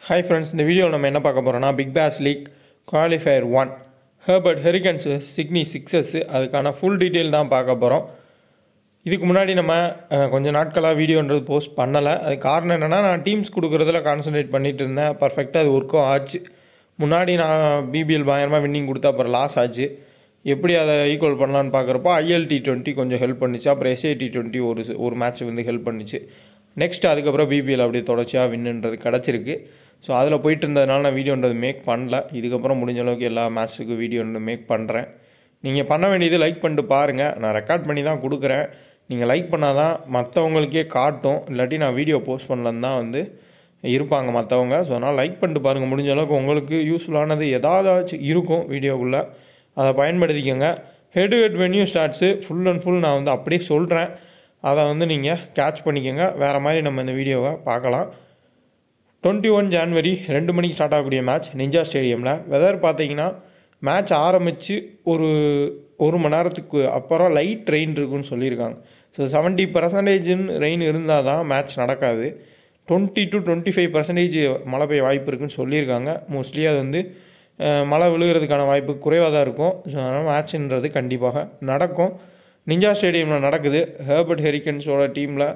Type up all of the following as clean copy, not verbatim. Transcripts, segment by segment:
Hi friends, இந்த வீடியோவில் நம்ம என்ன பார்க்க போகிறோம்னா Big Bash League qualifier 1 Hobart Hurricanes Sydney Sixers அதுக்கான ஃபுல் டீட்டெயில் தான் பார்க்க போகிறோம். இதுக்கு முன்னாடி நம்ம கொஞ்சம் நாட்களாக வீடியோன்றது போஸ்ட் பண்ணலை. அது காரணம் என்னென்னா நான் டீம்ஸ் கொடுக்குறதுல கான்சன்ட்ரேட் பண்ணிகிட்டு இருந்தேன். பர்ஃபெக்டாக அது ஒர்க்கும் ஆச்சு. முன்னாடி நான் பிபிஎல் பயங்கரமாக வின்னிங் கொடுத்தா அப்புறம் லாஸ் ஆச்சு. எப்படி அதை ஈக்குவல் பண்ணலான்னு பார்க்குறப்போ ILT20 கொஞ்சம் ஹெல்ப் பண்ணிச்சு. அப்புறம் SA-T20 ஒரு மேட்ச் வந்து ஹெல்ப் பண்ணிச்சு. நெக்ஸ்ட் அதுக்கப்புறம் பிபிஎல் அப்படியே தொடர்ச்சியாக வின்னுன்றது கிடச்சிருக்கு. ஸோ அதில் போயிட்டு இருந்ததுனால நான் வீடியோன்றது மேக் பண்ணல. இதுக்கப்புறம் முடிஞ்ச அளவுக்கு எல்லா மேட்ச்சுக்கு வீடியோன்றது மேக் பண்ணுறேன். நீங்கள் பண்ண வேண்டியது லைக் பண்ணிட்டு பாருங்கள். நான் ரெக்கார்ட் பண்ணி தான் கொடுக்குறேன். நீங்கள் லைக் பண்ணால் தான் மற்றவங்களுக்கே காட்டும். இல்லாட்டி நான் வீடியோ போஸ்ட் பண்ணலன்னு தான் வந்து இருப்பாங்க மற்றவங்க. ஸோ அதனால் லைக் பண்ணிட்டு பாருங்கள். முடிஞ்ச அளவுக்கு உங்களுக்கு யூஸ்ஃபுல்லானது ஏதாச்சும் இருக்கும் வீடியோக்குள்ளே, அதை பயன்படுத்திக்கோங்க. Head to head venue stats full and full நான் வந்து அப்படியே சொல்கிறேன். அதை வந்து நீங்கள் கேட்ச் பண்ணிக்கோங்க. வேறு மாதிரி நம்ம இந்த வீடியோவை பார்க்கலாம். 21 ஜான்வரி 2 மணிக்கு ஸ்டார்ட் ஆகக்கூடிய மேட்ச் நிஞ்சா ஸ்டேடியமில். வெதர் பார்த்தீங்கன்னா மேட்ச் ஆரம்பித்து ஒரு மணி நேரத்துக்கு அப்புறம் லைட் ரெயின் இருக்குன்னு சொல்லியிருக்காங்க. ஸோ 70% ரெயின் இருந்தால் தான் மேட்ச் நடக்காது. 20 to 25% மழை பெய்ய வாய்ப்பு இருக்குதுன்னு சொல்லியிருக்காங்க. மோஸ்ட்லி அது வந்து மழை விழுகிறதுக்கான வாய்ப்பு குறைவாக தான் இருக்கும். ஸோ அதனால் மேட்ச்ன்றது கண்டிப்பாக நடக்கும். நிஞ்சா ஸ்டேடியமில் நடக்குது. ஹெர்பர்ட் ஹெரிக்கன்ஸோட டீமில்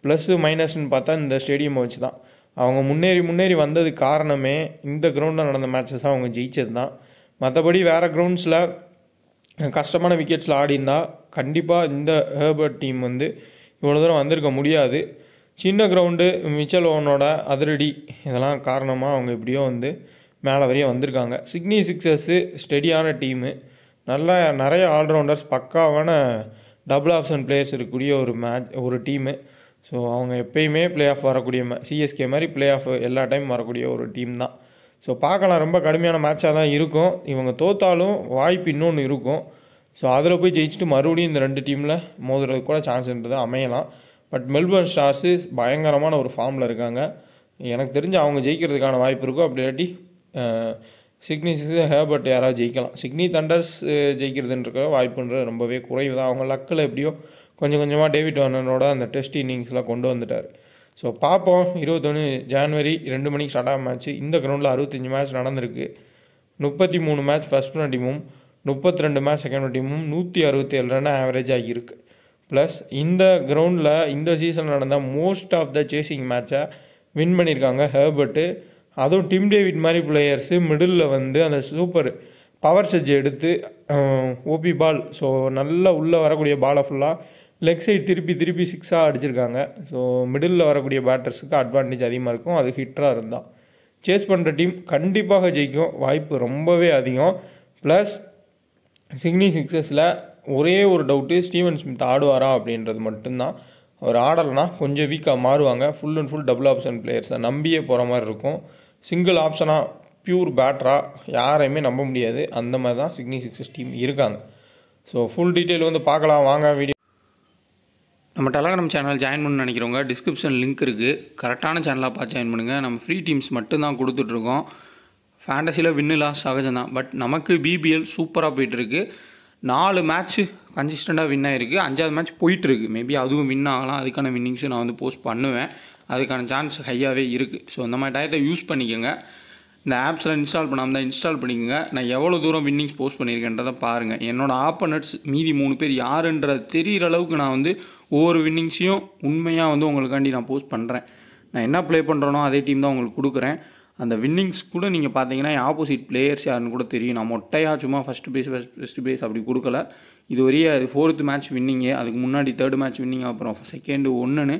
ப்ளஸ்ஸு மைனஸ்ன்னு பார்த்தா இந்த ஸ்டேடியம் வச்சு தான் அவங்க முன்னேறி வந்ததுக்கு காரணமே இந்த கிரவுண்டில் நடந்த மேட்சஸ் அவங்க ஜெயிச்சது தான். மற்றபடி வேறு கிரவுண்ட்ஸில் கஷ்டமான விக்கெட்ஸில் ஆடிருந்தால் கண்டிப்பாக இந்த ஹெர்பர்ட் டீம் வந்து இவ்வளோ தூரம் வந்திருக்க முடியாது. சின்ன கிரவுண்டு, மிச்சல் ஓவனோட அதிரடி இதெல்லாம் காரணமாக அவங்க எப்படியோ வந்து மேலே வரையும் வந்திருக்காங்க. சிட்னி சிக்ஸர்ஸு ஸ்டெடியான டீமு, நிறைய ஆல்ரவுண்டர்ஸ், பக்காவான டபுள் ஆப்ஷன் பிளேயர்ஸ் இருக்கக்கூடிய ஒரு டீமு. ஸோ அவங்க எப்பயுமே பிளே ஆஃப் வரக்கூடிய சிஎஸ்கே மாதிரி பிளே ஆஃப் எல்லா டைம் வரக்கூடிய ஒரு டீம் தான். ஸோ பார்க்கலாம், ரொம்ப கடுமையான மேட்சாக தான் இருக்கும். இவங்க தோற்றாலும் வாய்ப்பு இன்னொன்று இருக்கும். ஸோ அதில் போய் ஜெயிச்சுட்டு மறுபடியும் இந்த 2 டீமில் மோதுறதுக்கு கூட சான்ஸ்ன்றது அமையலாம். பட் மெல்பர்ன் ஸ்டார்ஸு பயங்கரமான ஒரு ஃபார்மில் இருக்காங்க. எனக்கு தெரிஞ்சு அவங்க ஜெயிக்கிறதுக்கான வாய்ப்பு இருக்கும். அப்படி இல்லாட்டி சிட்னி சிக்ஸர்ஸ் ஹெர்பர்ட் யாராவது ஜெயிக்கலாம். சிட்னி தண்டர்ஸ் ஜெயிக்கிறதுன்ற வாய்ப்புன்றது ரொம்பவே குறைவு தான். அவங்க லக்கில் எப்படியோ கொஞ்சம் கொஞ்சமாக டேவிட் வார்னரோட அந்த டெஸ்ட் இன்னிங்ஸ்லாம் கொண்டு வந்துட்டார். ஸோ பார்ப்போம். 21 ஜான்வரி 2 மணிக்கு ஸ்டார்ட் ஆக மேட்ச்சு. இந்த கிரவுண்டில் 65 மேட்ச் நடந்திருக்கு. 33 மேட்ச் ஃபஸ்ட் ஒன் டீமும் 32 மேட்ச் செகண்ட் டீமும் 167 ரன் ஆவரேஜ் ஆகியிருக்கு. ப்ளஸ் இந்த கிரவுண்டில் இந்த சீசன் நடந்த மோஸ்ட் ஆஃப் த சேசிங் மேட்சை வின் பண்ணியிருக்காங்க ஹெர்பர்ட்டு. அதுவும் டிம் டேவிட் மாதிரி பிளேயர்ஸு மிடில் வந்து அந்த சூப்பர் பவர் செட்ஜ் எடுத்து ஓபி பால், ஸோ நல்லா உள்ளே வரக்கூடிய பாலை ஃபுல்லாக லெக் சைடு திருப்பி சிக்ஸாக அடிச்சிருக்காங்க. ஸோ மிடில் வரக்கூடிய பேட்டர்ஸுக்கு அட்வான்டேஜ் அதிகமாக இருக்கும். அது ஹிட்டராக இருந்தால் சேஸ் பண்ணுற டீம் கண்டிப்பாக ஜெயிக்கும், வாய்ப்பு ரொம்பவே அதிகம். ப்ளஸ் சிட்னி சிக்ஸர்ஸில் ஒரே ஒரு டவுட்டு, ஸ்டீவன் ஸ்மித் ஆடுவாரா அப்படின்றது மட்டும்தான். அவர் ஆடலைன்னா கொஞ்சம் வீக்காக மாறுவாங்க. Full and full double option பிளேயர்ஸை நம்பியே போகிற மாதிரி இருக்கும். சிங்கிள் ஆப்ஷனாக பியூர் பேட்டராக யாரையுமே நம்ப முடியாது. அந்த மாதிரி தான் சிட்னி சிக்ஸர்ஸ் டீம் இருக்காங்க. ஸோ ஃபுல் டீட்டெயில் வந்து பார்க்கலாம் வாங்க. வீடியோ நம்ம டெலகிராம் சேனல் ஜாயின் பண்ணணும்னு நினைக்கிறவங்க டிஸ்கிரிப்ஷன் லிங்க் இருக்குது. கரெக்டான சேனலாக பார்த்து ஜாயின் பண்ணுங்கள். நம்ம ஃப்ரீ டீம்ஸ் மட்டும்தான் கொடுத்துட்ருக்கோம். ஃபேண்டஸியில் வின்னு லாஸ் சகஜம் தான். பட் நமக்கு பிபிஎல் சூப்பராக போயிட்டுருக்கு. 4 மேட்ச்சு கன்சிஸ்டண்ட்டாக வின் ஆகிருக்கு. 5வது மேட்ச் போயிட்டுருக்கு. மேபி அதுவும் வின் ஆகலாம். அதுக்கான வின்னிங்ஸும் நான் வந்து போஸ்ட் பண்ணுவேன். அதுக்கான சான்ஸ் ஹையாகவே இருக்குது. ஸோ இந்த மாதிரி டயத்தை யூஸ் பண்ணிக்கோங்க. இந்த ஆப்ஸ்லாம் இன்ஸ்டால் பண்ணாமல் தான் இன்ஸ்டால் பண்ணிக்கோங்க. நான் எவ்வளோ தூரம் வின்னிங்ஸ் போஸ்ட் பண்ணியிருக்கேன்றதை பாருங்கள். என்னோடய ஆப்போனட்ஸ் மீதி 3 பேர் யாருன்றது தெரிகிற அளவுக்கு நான் வந்து ஒவ்வொரு வின்னிங்ஸையும் உண்மையாக வந்து உங்களுக்காண்டி நான் போஸ்ட் பண்ணுறேன். நான் என்ன ப்ளே பண்ணுறேனோ அதே டீம் தான் உங்களுக்கு கொடுக்குறேன். அந்த வின்னிங்ஸ் கூட நீங்கள் பார்த்தீங்கன்னா ஆப்போசிட் பிளேயர்ஸ் யாருன்னு கூட தெரியும். நான் மொட்டையாக சும்மா ஃபஸ்ட்டு ப்ரைஸ் அப்படி கொடுக்கல. இது வரையே அது 4th மேட்ச் வின்னிங்கு, அதுக்கு முன்னாடி 3rd மேட்ச் வின்னிங், அப்புறம் செகண்டு 1ன்னு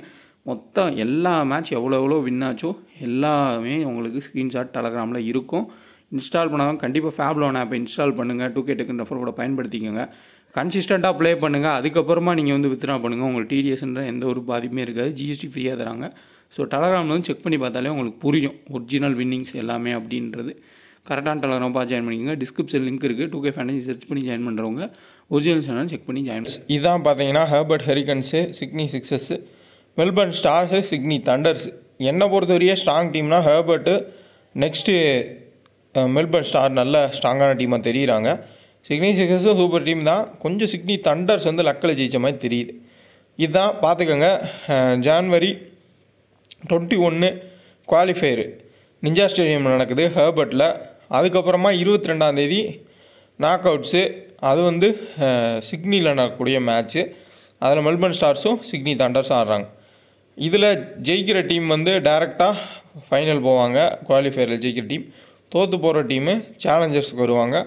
மொத்தம் எல்லா மேட்ச் எவ்வளோ வின் ஆச்சோ எல்லாமே உங்களுக்கு ஸ்க்ரீன்ஷாட் டெலகிராமில் இருக்கும். இன்ஸ்டால் பண்ணாதான் கண்டிப்பாக ஃபேப்லோன் ஆப்பை இன்ஸ்டால் பண்ணுங்கள். 2K டெக்கன் ரெஃபர் கூட பயன்படுத்திக்கோங்க. கன்சிஸ்டண்ட்டாக ப்ளே பண்ணுங்கள். அதுக்கப்புறமா நீங்கள் வந்து வித்ட்ரா பண்ணுங்கள். உங்களுக்கு டிடிஎஸ்ன்ற எந்த ஒரு பாதிப்புமே இருக்காது. ஜிஎஸ்டி ஃப்ரீயாக தராங்க. ஸோ டெலகிராமில் வந்து செக் பண்ணி பார்த்தாலே உங்களுக்கு புரியும் ஒரிஜினல் வின்னிங்ஸ் எல்லாமே அப்படின்றது. கரெக்டான டெலகிராம் பார்த்து ஜாயின் பண்ணிக்கோங்க. டிஸ்கிரிப்ஷன் லிங்க் இருக்குது. 2K ஃபேண்டசி சர்ச் பண்ணி ஜாயின் பண்ணுறவங்க ஒரிஜினல் சேனல் செக் பண்ணி ஜாயின் பண்ணுங்கள். இதான் பார்த்தீங்கன்னா Hobart Hurricanes, Sydney Sixers, Melbourne Stars, Sydney Thunders. என்னை பொறுத்தவரையே ஸ்ட்ராங் டீம்னா ஹெர்பர்ட்டு, நெக்ஸ்ட்டு மெல்பர்ன் ஸ்டார் நல்ல ஸ்ட்ராங்கான டீமாக தெரியுறாங்க. சிட்னி சிக்ஸர்ஸும் சூப்பர் டீம் தான். கொஞ்சம் சிட்னி தண்டர்ஸ் வந்து லக்கில் ஜெயித்த மாதிரி தெரியுது. இதுதான் பார்த்துக்கோங்க. ஜான்வரி 21 குவாலிஃபயரு நிஞ்சா ஸ்டேடியம் நடக்குது ஹெர்பர்ட்டில். அதுக்கப்புறமா 22ஆம் தேதி நாக் அவுட்ஸு, அது வந்து சிட்னியில் நடக்கக்கூடிய மேட்ச்சு. அதில் மெல்பர்ன் ஸ்டார்ஸும் சிட்னி தண்டர்ஸும் ஆடுறாங்க. இதில் ஜெயிக்கிற டீம் வந்து டைரெக்டாக ஃபைனல் போவாங்க. குவாலிஃபயரில் ஜெயிக்கிற டீம். தோற்று போகிற டீமு சேலஞ்சர்ஸுக்கு வருவாங்க.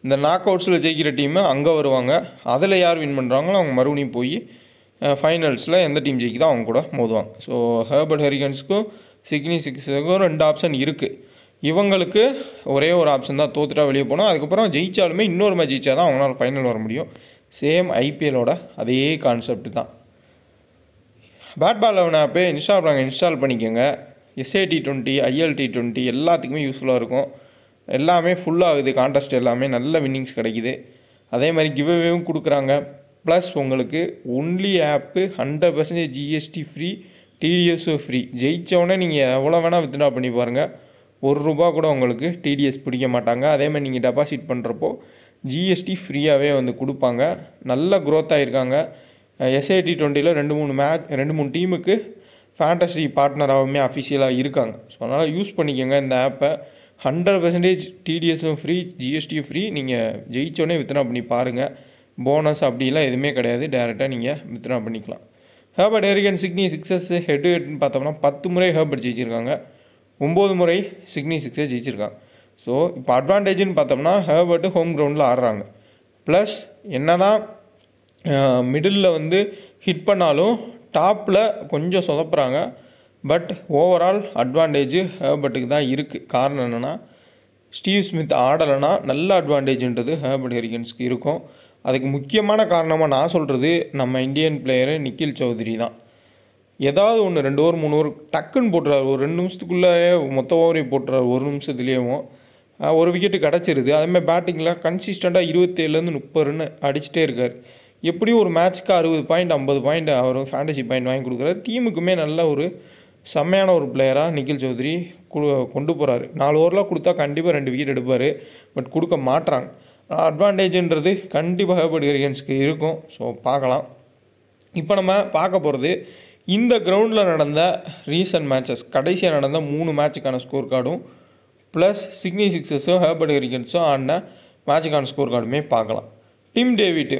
இந்த நாக் அவுட்ஸில் ஜெயிக்கிற டீமு அங்கே வருவாங்க. அதில் யார் வின் பண்ணுறாங்களோ அவங்க மறுபடியும் போய் ஃபைனல்ஸில் எந்த டீம் ஜெயிக்குதோ அவங்க கூட மோதுவாங்க. ஸோ ஹெர்பர்ட் ஹெரிகன்ஸுக்கும் சிட்னி சிக்ஸருக்கும் 2 ஆப்ஷன் இருக்குது. இவங்களுக்கு ஒரே ஒரு ஆப்ஷன் தான், தோத்துட்டா வெளியே போகணும். அதுக்கப்புறம் ஜெயித்தாலுமே இன்னொரு மேட்ச் ஜெயிச்சா தான் அவங்களால ஃபைனல் வர முடியும். சேம் ஐபிஎல்லோட அதே கான்செப்ட் தான். பேட் பால் 11 ஆப்பே இன்ஸ்டால் பண்ணிக்கோங்க. SA-T20 IL-T20 எல்லாத்துக்குமே யூஸ்ஃபுல்லாக இருக்கும். எல்லாமே ஃபுல்லாகுது. கான்டெஸ்ட் எல்லாமே நல்ல வின்னிங்ஸ் கிடைக்குது. அதே மாதிரி கிவ்அவேவும் கொடுக்குறாங்க. ப்ளஸ் உங்களுக்கு ஒன்லி ஆப்பு 100% GST ஃப்ரீ, TDSும் ஃப்ரீ. ஜெயித்தவொடனே நீங்கள் எவ்வளோ வேணால் வித்ட்ரா பண்ணி பாருங்கள். ₹1 கூட உங்களுக்கு TDS பிடிக்க மாட்டாங்க. அதே மாதிரி நீங்கள் டெபாசிட் பண்ணுறப்போ GST ஃப்ரீயாகவே வந்து கொடுப்பாங்க. நல்ல க்ரோத் ஆகிருக்காங்க. SA-T20ல் 2-3 டீமுக்கு ஃபேண்டசி பார்ட்னராகவுமே அஃபிஷியலாக இருக்காங்க. ஸோ அதனால் யூஸ் பண்ணிக்கோங்க இந்த ஆப்பை. 100% TDSும் ஃப்ரீ, GSTயும் ஃப்ரீ. நீங்கள் ஜெயித்தோடனே வித்ட்ரா பண்ணி பாருங்கள். போனஸ் அப்படிலாம் எதுவுமே கிடையாது. டேரெக்டாக நீங்கள் வித்ட்ரா பண்ணிக்கலாம். Hobart Hurricanes Sydney Sixers head to ஹெட்னு பார்த்தோம்னா 10 முறை ஹெர்பர்ட் ஜெயிச்சிருக்காங்க, 9 முறை சிட்னி சிக்ஸர்ஸ் ஜெயிச்சிருக்காங்க. ஸோ இப்போ அட்வான்டேஜ்னு பார்த்தோம்னா ஹெர்பர்ட்டு ஹோம் கிரவுண்டில் ஆடுறாங்க. ப்ளஸ் என்ன தான் மிடில் வந்து ஹிட் பண்ணாலும் டாப்பில் கொஞ்சம் சொதப்புறாங்க. பட் ஓவரால் அட்வான்டேஜ் ஹெர்பர்ட்டுக்கு தான் இருக்குது. காரணம் என்னென்னா, ஸ்டீவ் ஸ்மித் ஆடலைன்னா நல்ல அட்வான்டேஜ்ன்றது ஹெர்பர்ட் ஹெரிகன்ஸ்க்கு இருக்கும். அதுக்கு முக்கியமான காரணமாக நான் சொல்கிறது நம்ம இந்தியன் பிளேயரு நிக்கில் சௌத்ரி தான். ஏதாவது ஒன்று 2 ஓவர் 3 ஓவர் டக்குன்னு போட்டுறாரு. ஒரு 2 நிமிஷத்துக்குள்ளேயே மொத்த ஓவரையும் போட்டுறாரு. 1 நிமிஷத்துலேயும் ஒரு விக்கெட்டு கிடச்சிருது. அதேமாதிரி பேட்டிங்கில் கன்சிஸ்டண்ட்டாக 27லேருந்து 30 ரன் அடிச்சுட்டே இருக்கார். எப்படியும் ஒரு மேட்ச்க்கு 60 பாயிண்ட் 50 பாயிண்ட் அவர் ஃபேண்டசி பாயிண்ட் வாங்கி கொடுக்குறாரு. டீமுக்குமே நல்ல ஒரு செம்மையான ஒரு பிளேயராக நிக்கில் சௌத்ரி கொண்டு போகிறாரு. 4 ஓவரில் கொடுத்தா கண்டிப்பாக 2 விக்கெட் எடுப்பார். பட் கொடுக்க மாட்டுறாங்க. அட்வான்டேஜ்ன்றது கண்டிப்பாக ஹெர்பர்ட் ஹெரிகன்ஸ்க்கு இருக்கும். ஸோ பார்க்கலாம். இப்போ நம்ம பார்க்க போகிறது இந்த கிரவுண்டில் நடந்த ரீசன்ட் மேட்சஸ், கடைசியாக நடந்த 3 மேட்சுக்கான ஸ்கோர் கார்டும் ப்ளஸ் சிட்னி சிக்ஸர்ஸும் ஹெர்பர்ட் ஹெரிகன்ஸும் ஆடின மேட்சுக்கான ஸ்கோர் கார்டுமே பார்க்கலாம். டிம் டேவிட்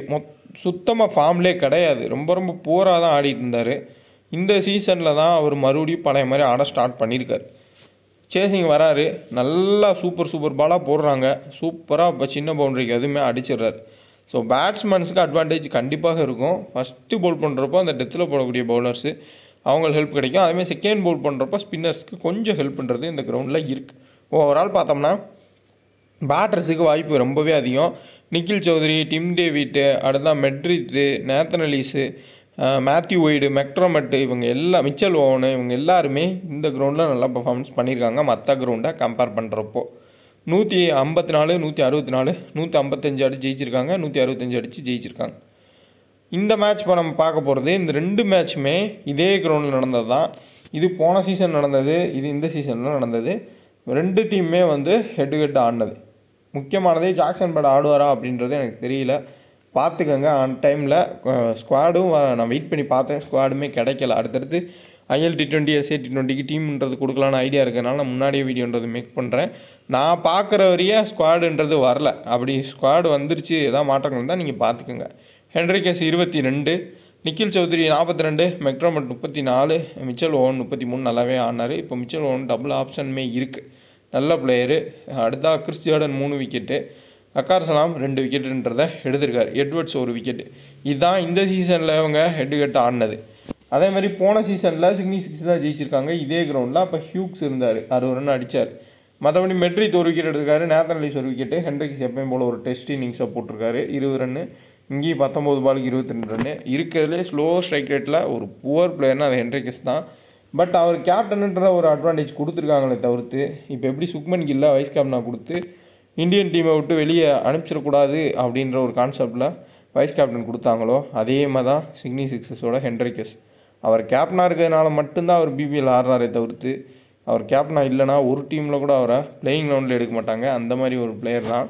சுத்தமாக ஃபார்ம்லே கிடையாது. ரொம்ப போராக தான் ஆடிட்டு இருந்தார். இந்த சீசனில் தான் அவர் மறுபடியும் பழைய மாதிரி ஆட ஸ்டார்ட் பண்ணியிருக்கார். சேசிங் வராரு, நல்லா சூப்பர் பாலாக போடுறாங்க. சூப்பராக இப்போ சின்ன பவுண்டரிக்கு எதுவுமே அடிச்சிடுறாரு. ஸோ பேட்ஸ்மேன்ஸுக்கு அட்வான்டேஜ் கண்டிப்பாக இருக்கும். ஃபஸ்ட்டு பவுல் பண்ணுறப்போ அந்த டெத்தில் போடக்கூடிய பவுலர்ஸு அவங்களுக்கு ஹெல்ப் கிடைக்கும். அதேமாதிரி செகண்ட் பவுல் பண்ணுறப்போ ஸ்பின்னர்ஸ்க்கு கொஞ்சம் ஹெல்ப் பண்ணுறது இந்த கிரவுண்டில் இருக்குது. ஓவரால் பார்த்தோம்னா பேட்டர்ஸுக்கு வாய்ப்பு ரொம்பவே அதிகம். நிக்கில் சௌத்ரி, டிம் டேவிட்டு, அடுத்தா மெட்ரித்து, நேத்தன் எலிஸு, மேத்யூ ஒய்டு, மெக்ட்ரமெட்டு, இவங்க எல்லாம் மிச்சல் ஓவனு, இவங்க எல்லாருமே இந்த கிரவுண்டில் நல்லா பர்ஃபார்மன்ஸ் பண்ணியிருக்காங்க. மற்ற கிரவுண்டை கம்பேர் பண்ணுறப்போ 154, 164, 155 அடிச்சு ஜெயிச்சிருக்காங்க, 165 அடித்து ஜெயிச்சிருக்காங்க. இந்த மேட்ச் இப்போ நம்ம பார்க்க போகிறது இந்த 2 மேட்சுமே இதே கிரவுண்டில் நடந்தது தான். இது போன சீசன் நடந்தது, இது இந்த சீசனில் நடந்தது. 2 டீமுமே வந்து ஹெட் டு ஹெட் ஆடினது. முக்கியமானதே ஜாக்சன் பேட் ஆடுவாரா அப்படின்றது எனக்கு தெரியல. பார்த்துக்கங்க. ஆன் டைமில் ஸ்குவாடும் நான் வெயிட் பண்ணி பார்த்தேன், ஸ்குவாடுமே கிடைக்கல. அடுத்தடுத்து IL-T20 SA-T20க்கு டீம்ன்றது கொடுக்கலான்னு ஐடியா இருக்கிறதுனால நான் முன்னாடியே வீடியோன்றது மேக் பண்ணுறேன். நான் பார்க்குற வரையே ஸ்குவாடுன்றது வரல. அப்படி ஸ்குவாடு வந்துருச்சு, எதாவது மாற்றங்கள் தான் நீங்கள் பார்த்துக்கோங்க. Henriques 22, Nikhil Chaudhary 42, McDermott 34, Mitchell Owen 33 நல்லாவே ஆடினார். இப்போ மிச்சல் ஓவன் டபுள் ஆப்ஷனுமே இருக்குது, நல்ல பிளேயரு. அடுத்தா கிறிஸ் ஜார்டன் 3 விக்கெட்டு, அக்கார் சலாம் 2 விக்கெட்டுன்றதை எடுத்திருக்காரு. Edwards 1 wicket. இதுதான் இந்த சீசனில் அவங்க ஹெட் டு ஹெட் ஆடினது. அதே மாதிரி போன சீசனில் சிட்னி சிக்ஸ் தான் ஜெயிச்சிருக்காங்க இதே கிரவுண்டில். அப்போ ஹியூக்ஸ் இருந்தார், 60 ரன் அடித்தார். மற்றபடி மெட்ரித் 1 விக்கெட் எடுத்திருக்காரு, நேத்தன் எலிஸ் 1 விக்கெட்டு, ஹென்ரிக்ஸ் எப்பயும் போல் ஒரு டெஸ்ட் இன்னிங்ஸை போட்டிருக்காரு 20 ரன்னு. இங்கேயும் 19 பாலுக்கு 22 ரன்னு. இருக்கிறதுலே ஸ்லோ ஸ்ட்ரைக் ரேட்டில் ஒரு புவர் பிளேயர்னால் அது ஹென்ரிக்ஸ் தான். பட் அவர் கேப்டனுன்ற ஒரு அட்வான்டேஜ் கொடுத்துருக்காங்களே தவிர்த்து, இப்போ எப்படி சுக்மன் கில்லை வைஸ் கேப்டனாக கொடுத்து இந்தியன் டீமை விட்டு வெளியே அனுப்பிச்சிடக்கூடாது அப்படின்ற ஒரு கான்செப்டில் வைஸ் கேப்டன் கொடுத்தாங்களோ அதே மாதிரி தான் சிட்னி சிக்ஸர்ஸோட ஹென்ரிகஸ். அவர் கேப்டனாக இருக்கிறதுனால மட்டும்தான் அவர் பிபிஎல் ஆடுறாரே தவிர்த்து, அவர் கேப்டனாக இல்லைனா ஒரு டீமில் கூட அவரை பிளேயிங் கிரவுண்டில் எடுக்க மாட்டாங்க. அந்த மாதிரி ஒரு பிளேயர் தான்.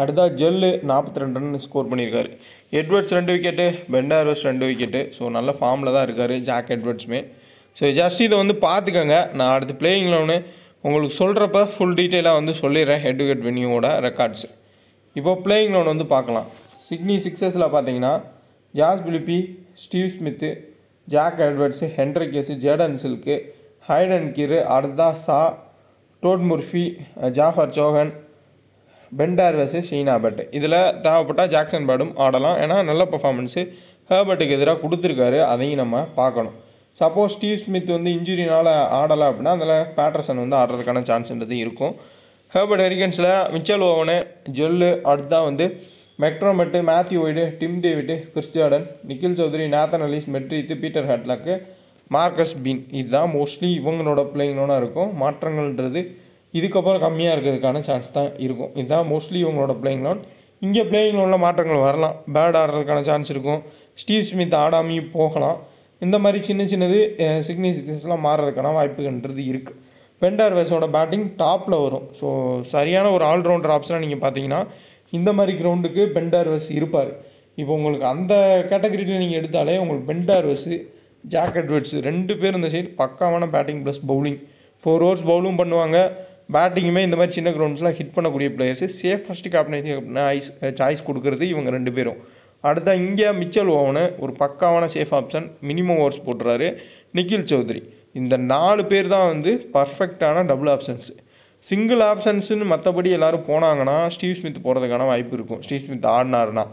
அடுத்தா ஜெல்லு 42 ரன் ஸ்கோர் பண்ணியிருக்காரு. எட்வர்ட்ஸ் 2 விக்கெட்டு, பெண்டாரோஸ் 2 விக்கெட்டு. ஸோ நல்ல ஃபார்மில் தான் இருக்கார் ஜாக் எட்வர்ட்ஸுமே. ஸோ ஜஸ்ட் இதை வந்து பார்த்துக்கோங்க. நான் அடுத்து பிளேயிங் லெவனு உங்களுக்கு சொல்கிறப்ப ஃபுல் டீட்டெயிலாக வந்து சொல்லிடுறேன் ஹெட் டு ஹெட் வென்யூவோட ரெக்கார்ட்ஸ். இப்போது பிளேயிங் லோன் வந்து பார்க்கலாம். சிட்னி சிக்ஸர்ஸில் பார்த்தீங்கன்னா Josh Philippe, Steve Smith, Jack Edwards, Henriques, Jordan Silk, Hayden Kerr, அர்தா சா, டோட் முர்ஃபி, ஜாஃபர் சோஹன், பென் டார்வஸ், ஷீனா பட். இதில் தேவைப்பட்டால் ஜாக்சன் பேர்டும் ஆடலாம். ஏன்னா நல்ல பர்ஃபார்மன்ஸு ஹெர்பர்ட்டுக்கு எதிராக கொடுத்துருக்காரு, அதையும் நம்ம பார்க்கணும். சப்போஸ் ஸ்டீவ் ஸ்மித் வந்து இன்ஜுரினால் ஆடலை அப்படின்னா அதில் பேட்டர்சன் வந்து ஆடுறதுக்கான சான்ஸ்ன்றது இருக்கும். ஹெர்பர்ட் ஹெரிகன்ஸில் மிச்சல் ஓவனு, ஜொல்லு, அடுத்தா வந்து McDermott, Matthew Wade, Tim David, Chris Jordan, Nikhil Chaudhary, Nathan Ellis, Meredith, Peter Hatzoglou, Marcus Bean. இதுதான் மோஸ்ட்லி இவங்களோட பிளேயிங்லோனாக இருக்கும். மாற்றங்கள்ன்றது இதுக்கப்புறம் கம்மியாக இருக்கிறதுக்கான சான்ஸ் தான் இருக்கும். இதுதான் மோஸ்ட்லி இவங்களோட பிளேயிங் லோன். இங்கே பிளேயிங் லோனில் மாற்றங்கள் வரலாம். பேட் ஆடுறதுக்கான சான்ஸ் இருக்கும். ஸ்டீவ் ஸ்மித் ஆடாமையும் போகலாம். இந்த மாதிரி சின்னது சிட்னி சிக்ஸர்ஸ்லாம் மாறுறதுக்கான வாய்ப்புகள்ன்றது இருக்குது. பென் டார்வஸோட பேட்டிங் டாப்பில் வரும். ஸோ சரியான ஒரு ஆல்ரவுண்டர் ஆப்ஷனாக நீங்கள் பார்த்தீங்கன்னா இந்த மாதிரி கிரவுண்டுக்கு பென் டார்வஸ் இருப்பார். இப்போ உங்களுக்கு அந்த கேட்டகரியில் நீங்கள் எடுத்தாலே உங்களுக்கு பென் டார்வஸு, ஜாக் எட்வர்ட்ஸு 2 பேர் இந்த சைடு பக்காவான பேட்டிங் ப்ளஸ் பவுலிங். 4 ஓவர்ஸ் பவுலும் பண்ணுவாங்க. பேட்டிங்குமே இந்த மாதிரி சின்ன கிரவுண்ட்ஸ்லாம் ஹிட் பண்ணக்கூடிய பிளேயர்ஸு. சேஃபஸ்ட்டு கேப்டன் சாய்ஸ் கொடுக்குறது இவங்க 2 பேரும். அடுத்த இங்கே மிச்சல் ஓவனு ஒரு பக்காவான சேஃப் ஆப்ஷன், மினிமம் ஓவர்ஸ் போட்டுறாரு. நிக்கில் சௌத்ரி, இந்த 4 பேர் தான் வந்து பர்ஃபெக்டான டபுள் ஆப்ஷன்ஸு. சிங்கிள் ஆப்ஷன்ஸுன்னு மற்றபடி எல்லோரும் போனாங்கன்னா ஸ்டீவ் ஸ்மித் போகிறதுக்கான வாய்ப்பு இருக்கும். ஸ்டீவ் ஸ்மித் ஆடினார்னா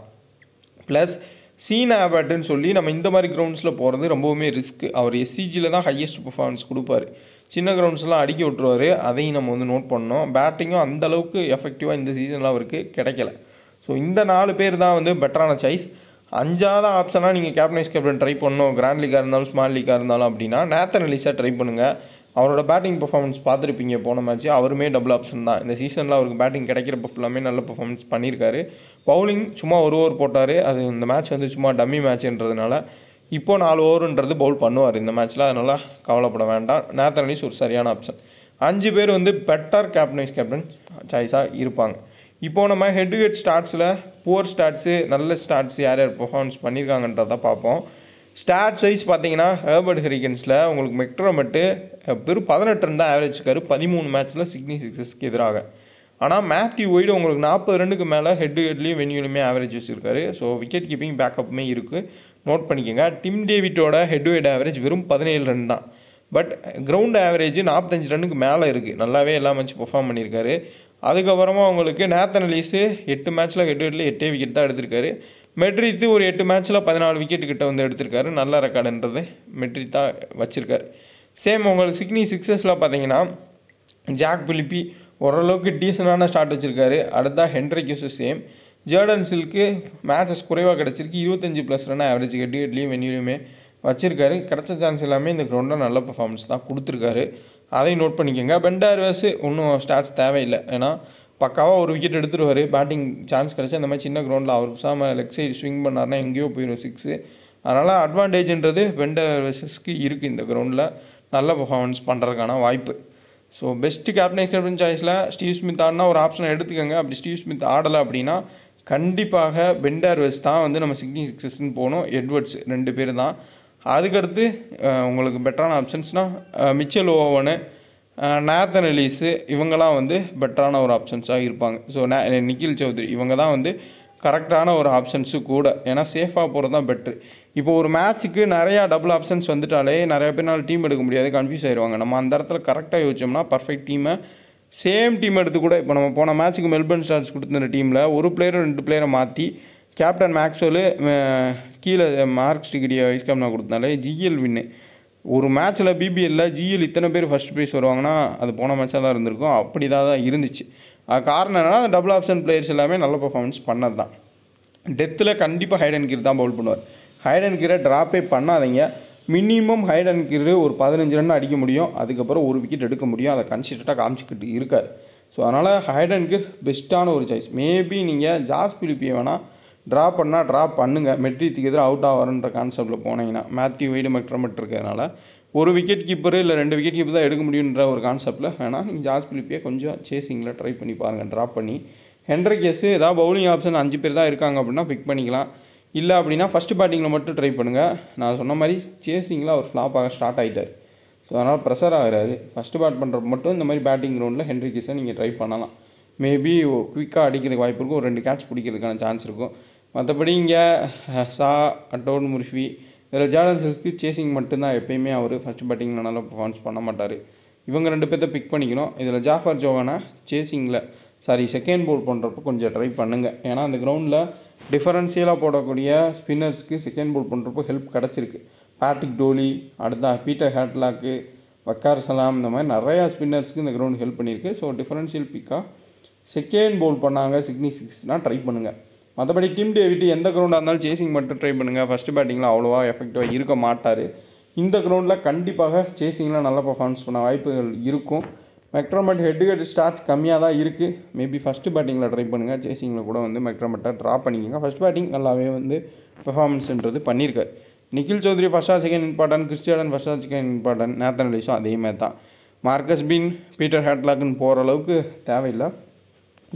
ப்ளஸ் சீனா ஆபர்ட்டுன்னு சொல்லி நம்ம இந்த மாதிரி கிரவுண்ட்ஸில் போகிறது ரொம்பவுமே ரிஸ்க்கு. அவர் எஸ்சிஜியில் தான் ஹையஸ்ட் பர்ஃபார்மன்ஸ் கொடுப்பார். சின்ன கிரவுண்ட்ஸ்லாம் அடிக்க விட்டுருவார். அதையும் நம்ம வந்து நோட் பண்ணோம். பேட்டிங்கும் அந்தளவுக்கு எஃபெக்டிவாக இந்த சீசனில் அவருக்கு கிடைக்கல. ஸோ இந்த 4 பேர் தான் வந்து பெட்டரான சாய்ஸ். 5ஆவது ஆப்ஷனாக நீங்கள் கேப்டன் ட்ரை பண்ணணும், கிராண்ட் லீக்காக இருந்தாலும் ஸ்மால் லீக்காக இருந்தாலும் அப்படின்னா நேத்தன் அலிஸாக ட்ரை பண்ணுங்கள். அவரோட பேட்டிங் பர்ஃபார்மன்ஸ் பார்த்துருப்பீங்க போன மேட்ச். அவருமே டபுள் ஆப்ஷன் தான். இந்த சீசனில் அவருக்கு பேட்டிங் கிடைக்கிறப்ப ஃபுல்லாமே நல்ல பர்ஃபார்மன்ஸ் பண்ணியிருக்காரு. பவுலிங் சும்மா 1 ஓவர் போட்டார். அது இந்த மேட்ச் வந்து சும்மா டம்மி மேட்ச்ன்றதுனால இப்போது 4 ஓவருன்றது பவுல் பண்ணுவார் இந்த மேட்ச்சில். அதனால் கவலைப்பட வேண்டாம். நேத்தன் அலிஸ் ஒரு சரியான ஆப்ஷன். 5 பேர் வந்து பெட்டர் கேப்டன் சாய்ஸாக இருப்பாங்க. இப்போது நம்ம ஹெட் டு ஹெட் ஸ்டாட்ஸில் புவர் ஸ்டாட்ஸு, நல்ல ஸ்டாட்ஸ் யார் யார் பர்ஃபார்மன்ஸ் பண்ணியிருக்காங்கன்றதை பார்ப்போம். ஸ்டாட்ஸ் வைஸ் பார்த்தீங்கன்னா ஹெர்பர்ட் ஹெரிகன்ஸில் உங்களுக்கு மெக்ட்ரோமெட்டு வெறும் 18 ரன் தான் ஆவரேஜ் இருக்காரு 13 மேட்ச்சில் சிட்னி சிக்ஸர்ஸ்க்கு எதிராக. ஆனால் மேத்யூ ஒய்டு உங்களுக்கு 40 ரன்னுக்கு மேலே ஹெட் டு ஹெட்லேயும் வென்யூலையுமே ஆவரேஜ் வச்சுருக்காரு. ஸோ விக்கெட் கீப்பிங் பேக்கப்புமே இருக்குது, நோட் பண்ணிக்கோங்க. டிம் டேவிட்டோட ஹெட் டு ஹெட் ஆவரேஜ் வெறும் 17 ரன் தான். பட் கிரவுண்ட் ஆவரேஜ் 45 ரன்னுக்கு மேலே இருக்குது. நல்லாவே எல்லா மேட்ச் பெர்ஃபார்ம் பண்ணியிருக்காரு. அதுக்கப்புறமா உங்களுக்கு நேத்தன் அலிஸு 8 மேட்ச்சில் ஹெட் டு ஹெட்டில் 8 விக்கெட் தான் எடுத்திருக்காரு. மெட்ரித்து ஒரு 8 மேட்ச்சில் 14 விக்கெட் கிட்ட வந்து எடுத்திருக்காரு. நல்ல ரெக்கார்டுன்றது மெட்ரித்தா வச்சுருக்காரு. சேம் உங்களுக்கு சிட்னி சிக்ஸர்ஸில் பார்த்தீங்கன்னா ஜாக் பிலிப்பி ஓரளவுக்கு டீசனான ஸ்டார்ட் வச்சுருக்காரு. அடுத்தா ஹென்ரிகேஸு சேம். ஜேடன் சில்க்கு மேட்சஸ் குறைவாக கிடச்சிருக்கு. 25+ ரன் ஆவரேஜ் ஹெட் டு ஹெட்லேயும் வென்யூலையுமே வச்சுருக்காரு. கிடச்ச சான்ஸ் எல்லாமே இந்த கிரவுண்டில் நல்ல பர்ஃபார்மன்ஸ் தான் கொடுத்துருக்காரு. அதையும் நோட் பண்ணிக்கோங்க. பென் டார்வஸ் ஒன்றும் ஸ்டாட்ஸ் தேவையில்லை. ஏன்னா பக்காவாக ஒரு விக்கெட் எடுத்துருவார். பேட்டிங் சான்ஸ் கிடச்சி அந்த மாதிரி சின்ன கிரவுண்டில் அவர் சாம லெக் சைடு ஸ்விங் பண்ணார்னா எங்கேயோ போயிடும் 6. அதனால் அட்வான்டேஜ்ன்றது பென் டார்வஸஸ்க்கு இருக்குது. இந்த கிரவுண்டில் நல்ல பர்ஃபார்மன்ஸ் பண்ணுறதுக்கான வாய்ப்பு. ஸோ பெஸ்ட்டு கேப்டன் சாய்ஸில் ஸ்டீவ் ஸ்மித் ஆடினா ஒரு ஆப்ஷனை எடுத்துக்கோங்க. அப்படி ஸ்டீவ் ஸ்மித் ஆடலை அப்படின்னா கண்டிப்பாக பென் டார்வஸ் தான் வந்து நம்ம சிட்னி சிக்ஸர்ஸ்ன்னு போகணும். எட்வர்ட்ஸ் 2 பேர் தான். அதுக்கடுத்து உங்களுக்கு பெட்டரான ஆப்ஷன்ஸ்னால் மிச்சல் ஓவனு, நேத்தன் அலிஸு இவங்கெல்லாம் வந்து பெட்டரான ஒரு ஆப்ஷன்ஸாக இருப்பாங்க. ஸோ நிக்கில் சௌத்ரி இவங்க தான் வந்து கரெக்டான ஒரு ஆப்ஷன்ஸு கூட. ஏன்னா சேஃபாக போகிறது தான் பெட்ரு. இப்போ ஒரு மேட்ச்சுக்கு நிறையா டபுள் ஆப்ஷன்ஸ் வந்துட்டாலே நிறைய பேர்னால டீம் எடுக்க முடியாது, கன்ஃபியூஸ் ஆயிடுவாங்க. நம்ம அந்த இடத்துல கரெக்டாக யோசிச்சோம்னா பர்ஃபெக்ட் டீமை சேம் டீம் எடுத்து கூட இப்போ நம்ம போன மேட்ச்சுக்கு மெல்பர்ன் ஸ்டார்ஸ் கொடுத்துருந்த டீமில் ஒரு பிளேயரும் 2 பிளேயரை மாற்றி கேப்டன் மேக்ஸ்வெல் கீழே மார்க் ஸ்டிகிடியை வைஸ் கேப்டனாக கொடுத்தனாலே ஜிஎல் வின்னு. ஒரு மேட்ச்சில் பிபிஎல்லில் ஜிஎல் இத்தனை பேர் ஃபஸ்ட் ப்ரைஸ் வருவாங்கன்னா அது போன மேட்சாக தான் இருந்திருக்கும். அப்படி தான் இருந்துச்சு. அது காரணம் என்னென்னா அந்த டபுள் ஆப்ஷன் பிளேயர்ஸ் எல்லாமே நல்ல பர்ஃபார்மன்ஸ் பண்ணது தான். டெத்தில் கண்டிப்பாக ஹைடன் கீர் தான் பவுல் பண்ணுவார். ஹைடன் கீரை ட்ராப்பே பண்ணாதீங்க. மினிமம் ஹைடன் கீர் ஒரு 15 ரன் அடிக்க முடியும். அதுக்கப்புறம் ஒரு விக்கெட் எடுக்க முடியும். அதை கன்சிஸ்டண்ட்டாக காமிச்சிக்கிட்டு இருக்கார். ஸோ அதனால் ஹைடன் கீர் பெஸ்ட்டான ஒரு சாய்ஸ். மேபி நீங்கள் ஜாஸ் பிலிப்பியை வேணால் ட்ராப் பண்ணுங்கள். மெட்ரித்துக்கு எதிராக அவுட் ஆவாருன்ற கான்செப்டில் போனீங்கன்னா மேத்யூ ஒய்டு மெக்ட்ரோமெட் இருக்கிறதுனால ஒரு விக்கெட் கீப்பர் இல்லை 2 விக்கெட் கீப்பர் தான் எடுக்க முடியுன்ற ஒரு கான்செப்டில் வேணால் நீங்கள் ஜாஸ் பிலிப்பியை கொஞ்சம் சேசிங்கில் ட்ரை பண்ணி பாருங்கள். ட்ராப் பண்ணி ஹென்ரிகேஸு ஏதாவது பவுலிங் ஆப்ஷன் 5 பேர் தான் இருக்காங்க அப்படின்னா பிக் பண்ணிக்கலாம். இல்லை அப்படின்னா ஃபஸ்ட்டு பேட்டிங்கில் மட்டும் ட்ரை பண்ணுங்கள். நான் சொன்ன மாதிரி சேசிங்கில் அவர் ஃப்ளாப் ஆக ஸ்டார்ட் ஆகிட்டார். ஸோ அதனால் ப்ரெஷர் ஆகிறாரு. ஃபஸ்ட்டு பேட் பண்ணுறப்ப மட்டும் இந்த மாதிரி பேட்டிங் கிரவுண்டில் ஹென்ரி கிஸை நீங்கள் ட்ரை பண்ணலாம். மேபி குயிக்காக அடிக்கிறதுக்கு வாய்ப்பு இருக்கும், ஒரு 2 கேட்ச் பிடிக்கிறதுக்கான சான்ஸ் இருக்கும். மற்றபடி இங்கே ஷா, டோன் முர்ஃபி இதில் ஜார்டன் சில்ஸ்க்கு சேசிங் மட்டும்தான் எப்பயுமே அவர் ஃபஸ்ட்டு பேட்டிங்கில் நல்லா பர்ஃபார்மன்ஸ் பண்ண மாட்டார். இவங்க 2 பேர்த்த பிக் பண்ணிக்கணும். இதில் ஜாஃபர் ஜோகானை சேசிங்கில் செகண்ட் போல் பண்ணுறப்போ கொஞ்சம் ட்ரை பண்ணுங்கள். ஏன்னா அந்த கிரவுண்டில் டிஃபரன்ஷியலாக போடக்கூடிய ஸ்பின்னர்ஸ்க்கு செகண்ட் போல் பண்ணுறப்போ ஹெல்ப் கிடச்சிருக்கு. பேட்ரிக் டோலி, அடுத்த பீட்டர் ஹேட்லாக்கு, வக்கார் சலாம், இந்த மாதிரி நிறையா ஸ்பின்னர்ஸ்க்கு இந்த கிரவுண்ட் ஹெல்ப் பண்ணியிருக்கு. ஸோ டிஃபரன்ஷியல் பிக்காக செகண்ட் போல் பண்ணாங்க சிட்னி சிக்ஸ்னால் ட்ரை பண்ணுங்கள். மற்றபடி டிம் டேவிட் எந்த கிரவுண்டாக இருந்தாலும் சேசிங் மட்டும் ட்ரை பண்ணுங்கள். ஃபஸ்ட்டு பேட்டிங்கில் அவ்வளோவா எஃபெக்டிவாக இருக்க மாட்டார். இந்த கிரவுண்டில் கண்டிப்பாக சேசிங்கில் நல்ல பர்ஃபார்மன்ஸ் பண்ண வாய்ப்புகள் இருக்கும். மெக்டர்மட் ஹெட் ஸ்டார்ட்ஸ் கம்மியாக தான் இருக்குது. மேபி ஃபஸ்ட்டு பேட்டிங்கில் ட்ரை பண்ணுங்கள். சேசிங்கில் கூட வந்து மெக்டர்மட்டை ட்ரா பண்ணிக்கோங்க. ஃபஸ்ட் பேட்டிங் நல்லாவே வந்து பெர்ஃபார்மன்ஸ்ன்றது பண்ணியிருக்காரு. Nikhil Chaudhary first or second important, Chris Jordan first or second important, Nathan எலிஸும் அதே மாதிரி தான். மார்க்கஸ் பீன், பீட்டர் ஹேட்லாக்குன்னு போகிற அளவுக்கு தேவையில்லை.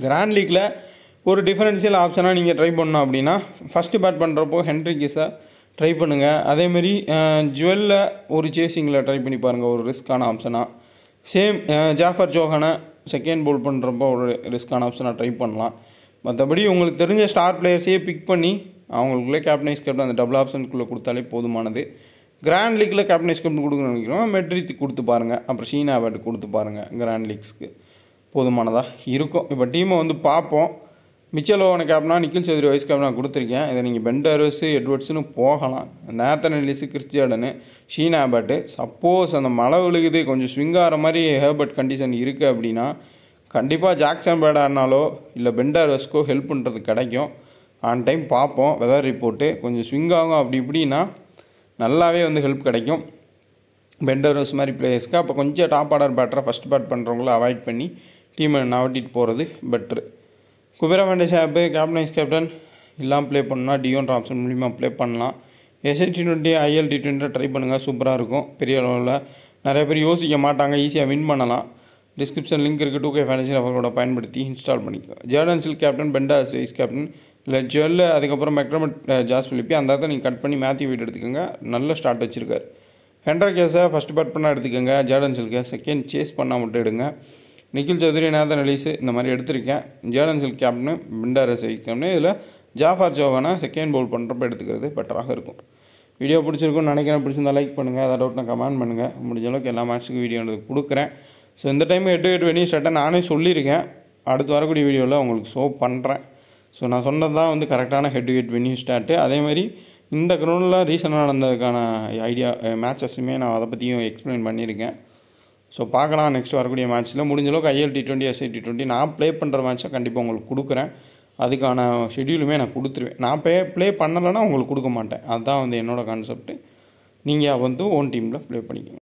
கிராண்ட் லீக்கில் ஒரு டிஃபரன்ஷியல் ஆப்ஷனாக நீங்கள் ட்ரை பண்ணணும் அப்படின்னா ஃபஸ்ட்டு பேட் பண்ணுறப்போ ஹென்ரி கிஸை ட்ரை பண்ணுங்கள். அதேமாரி ஜுவலில் ஒரு சேசிங்கில் ட்ரை பண்ணி பாருங்கள், ஒரு ரிஸ்க்கான ஆப்ஷனாக. சேம் ஜாஃபர் ஜோகானை செகண்ட் போல் பண்ணுறப்போ ஒரு ரிஸ்க்கான ஆப்ஷனாக ட்ரை பண்ணலாம். மற்றபடி உங்களுக்கு தெரிஞ்ச ஸ்டார் பிளேயர்ஸையே பிக் பண்ணி அவங்களுக்குள்ளே கேப்டனைஸ் கேப்டன் அந்த டபுள் ஆப்ஷனுக்குள்ளே கொடுத்தாலே போதுமானது. கிராண்ட் லீக்கில் கேப்டனைஸ் கேப்டன் கொடுக்கணும்னு நினைக்கிறோம், மெட்ரித்துக்கு கொடுத்து பாருங்கள், அப்புறம் ஷீனா பேட் கொடுத்து பாருங்கள். கிராண்ட் லீக்ஸ்க்கு போதுமானதாக இருக்கும். இப்போ டீமை வந்து பார்ப்போம். மிச்சல் ஓவனை கேப்டனா, நிக்கில் சௌத்ரி வைஸ் கேப்டனாக கொடுத்துருக்கேன். இதை நீங்கள் பெண்டர்ஸு, எட்வர்ட்ஸுன்னு போகலாம். Nathan Ellis, Chris Jordan, Sean Abbott. Suppose அந்த மழை விழுகுது, கொஞ்சம் ஸ்விங் ஆகிற மாதிரி ஹேர்பர்ட் கண்டிஷன் இருக்குது அப்படின்னா கண்டிப்பாக ஜாக்சன் பேட் ஆடினாலோ இல்லை பெண்டர்ஸுக்கோ ஹெல்ப் பண்ணுறது கிடைக்கும். ஆன் டைம் பார்ப்போம் வெதர் ரிப்போர்ட்டு. கொஞ்சம் ஸ்விங் ஆகும் அப்படி இப்படின்னா நல்லாவே வந்து ஹெல்ப் கிடைக்கும் பெண்டர்ஸ் மாதிரி பிளேயர்ஸ்க்கு. அப்போ கொஞ்சம் டாப் ஆர்டர் பேட்டரை ஃபஸ்ட் பேட் பண்ணுறவங்கள அவாய்ட் பண்ணி டீமை நவட்டிட்டு போகிறது பெட்ரு. குபேரா வெண்டேஷாப்பு கேப்டனைஸ் கேப்டன் இல்லாமல் ப்ளே பண்ணால் டியோன் ராம்சன் மூலிமா ப்ளே பண்ணலாம். SI T20 IL T20 try பண்ணுங்கள், சூப்பராக இருக்கும். பெரிய அளவில் நிறைய பேர் யோசிக்க மாட்டாங்க, ஈஸியாக வின் பண்ணலாம். டிஸ்கிரிப்ஷன் லிங்க் இருக்குது, 2K ஃபேண்டசி அவர்களோட பயன்படுத்தி இன்ஸ்டால் பண்ணிக்கோ. Jordan silks captain, benders vice captain இல்லை ஜுவல், அதுக்கப்புறம் மெக்டர்மட், ஜாஸ் பிலிப்பி அந்த இடத்த நீங்கள் கட் பண்ணி மேத்யூ வீட் எடுத்துக்கோங்க. நல்ல ஸ்டார்ட் வச்சுருக்காரு. ஹென்ரி கேஸை ஃபஸ்ட் பேட் பண்ணால் எடுத்துக்கோங்க. ஜார்டன் சில்கை செகண்ட் சேஸ் பண்ணால் மட்டும் எடுங்க. நிக்கில் சௌத்ரி, நேத்தன் எலிஸு இந்த மாதிரி எடுத்திருக்கேன். ஜார்டன் சில்க் கேப்டனு, பெண்டர்ஸ் வைஸ் கேப்டனு, இதில் ஜாஃபர் ஜோகானை செகண்ட் போல் பண்ணுறப்ப எடுத்துக்கிறது பெட்டராக இருக்கும். வீடியோ பிடிச்சிருக்குன்னு நினைக்கிறேன். பிடிச்சிருந்தால் லைக் பண்ணுங்கள், அதை டவுட்னா கமெண்ட் பண்ணுங்கள். முடிஞ்ச அளவுக்கு எல்லா மேட்ச்சுக்கும் வீடியோ கொடுக்குறேன். ஸோ இந்த டைம் ஹெட் வெனியூ ஸ்டார்ட்டாக நானே சொல்லியிருக்கேன். அடுத்து வரக்கூடிய வீடியோவில் உங்களுக்கு ஷோ பண்ணுறேன். ஸோ நான் சொன்னது தான் வந்து கரெக்டான ஹெட் வெனியூ ஸ்டார்ட்டு. அதேமாதிரி இந்த கிரவுண்டில் ரீசனாக நடந்ததுக்கான ஐடியா மேட்சஸுமே நான் அதை பற்றியும் எக்ஸ்பிளைன் பண்ணியிருக்கேன். ஸோ பார்க்கலாம் நெக்ஸ்ட் வரக்கூடிய மேட்ச்சில். முடிஞ்ச அளவுக்கு IL T20 SI T20 நான் ப்ளே பண்ணுற மேட்ச்சை கண்டிப்பாக உங்களுக்கு கொடுக்குறேன். அதுக்கான ஷெட்யூலுமே நான் கொடுத்துருவேன். நான் ப்ளே பண்ணலைன்னா உங்களுக்கு கொடுக்க மாட்டேன். அதுதான் வந்து என்னோடய கான்செப்ட்டு. நீங்கள் வந்து ஓன் டீமில் ப்ளே பண்ணிக்கோங்க.